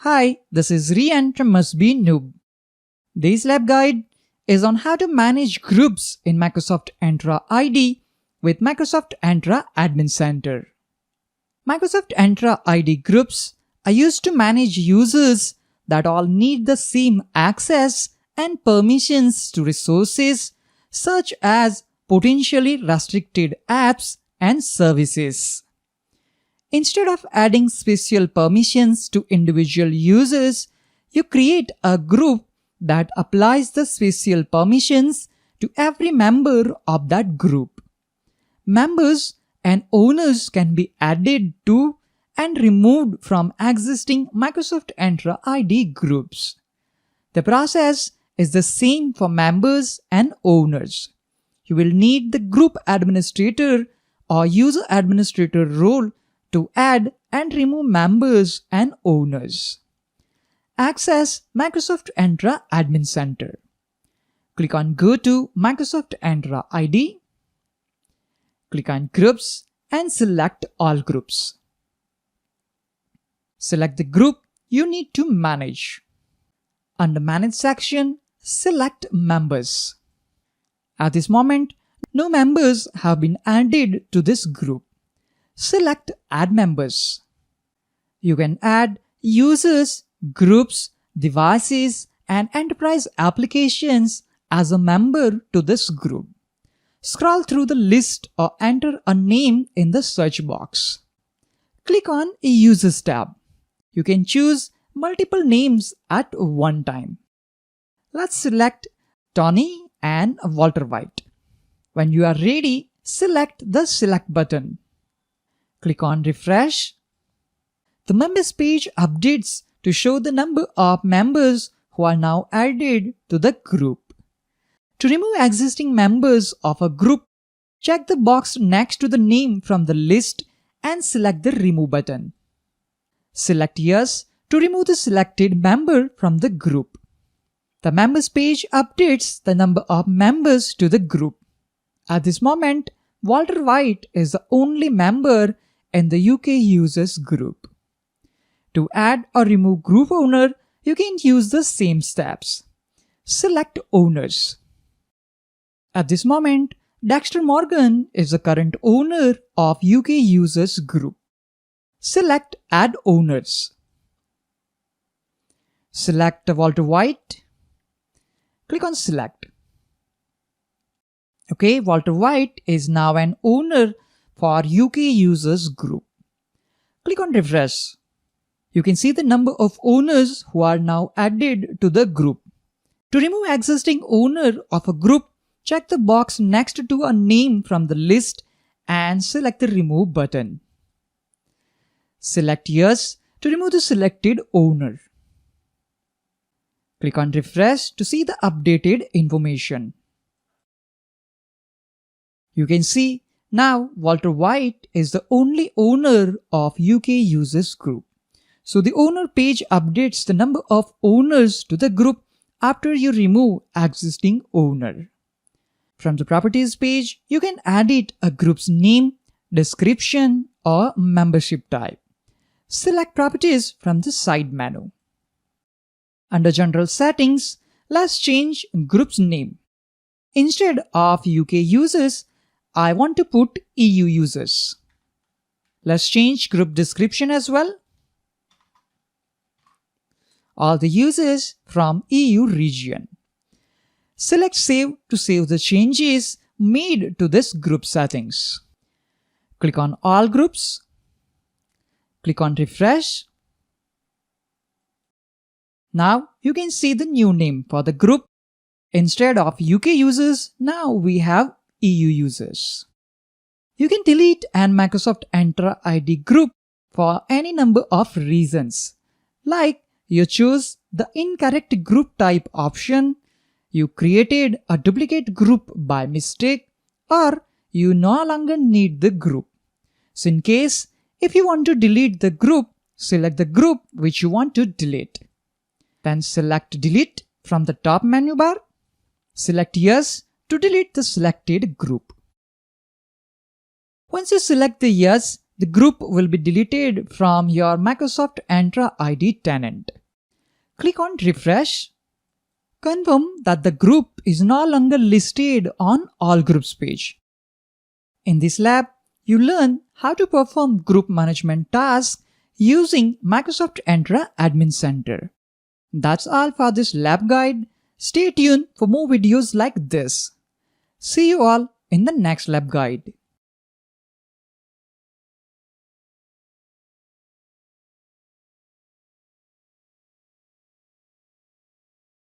Hi, this is Rian from Must Be Noob. This lab guide is on how to manage groups in Microsoft Entra ID with Microsoft Entra Admin Center. Microsoft Entra ID groups are used to manage users that all need the same access and permissions to resources such as potentially restricted apps and services. Instead of adding special permissions to individual users, you create a group that applies the special permissions to every member of that group. Members and owners can be added to and removed from existing Microsoft Entra ID groups. The process is the same for members and owners. You will need the group administrator or user administrator role to add and remove members and owners. Access Microsoft Entra Admin Center. Click on Go to Microsoft Entra ID. Click on Groups and select All Groups. Select the group you need to manage. Under Manage section, select Members. At this moment, no members have been added to this group. Select Add Members. You can add users, groups, devices, and enterprise applications as a member to this group. Scroll through the list or enter a name in the search box. Click on Users tab. You can choose multiple names at one time. Let's select Tony and Walter White. When you are ready, select the Select button. Click on Refresh. The Members page updates to show the number of members who are now added to the group. To remove existing members of a group, check the box next to the name from the list and select the Remove button. Select Yes to remove the selected member from the group. The Members page updates the number of members to the group. At this moment, Walter White is the only member in the UK users group. To add or remove group owner, you can use the same steps. Select Owners. At this moment, Dexter Morgan is the current owner of UK users group. Select Add Owners. Select Walter White. Click on Select. Okay, Walter White is now an owner for UK users group. Click on Refresh. You can see the number of owners who are now added to the group. To remove existing owner of a group, check the box next to a name from the list and select the Remove button. Select Yes to remove the selected owner. Click on Refresh to see the updated information. You can see now Walter White is the only owner of UK users group. So the owner page updates the number of owners to the group after you remove existing owner. From the Properties page, you can edit a group's name, description, or membership type. Select Properties from the side menu. Under General Settings, let's change group's name. Instead of UK users, I want to put EU users. Let's change group description as well. All the users from EU region. Select Save to save the changes made to this group settings. Click on All Groups. Click on Refresh. Now you can see the new name for the group. Instead of UK users, now we have EU users. You can delete an Microsoft Entra ID group for any number of reasons, like you choose the incorrect group type option, you created a duplicate group by mistake, or you no longer need the group. So in case, if you want to delete the group, select the group which you want to delete. Then select Delete from the top menu bar. Select Yes to delete the selected group. Once you select the Yes, the group will be deleted from your Microsoft Entra ID tenant. Click on Refresh. Confirm that the group is no longer listed on All Groups page. In this lab, you learn how to perform group management tasks using Microsoft Entra Admin Center. That's all for this lab guide. Stay tuned for more videos like this. See you all in the next lab guide.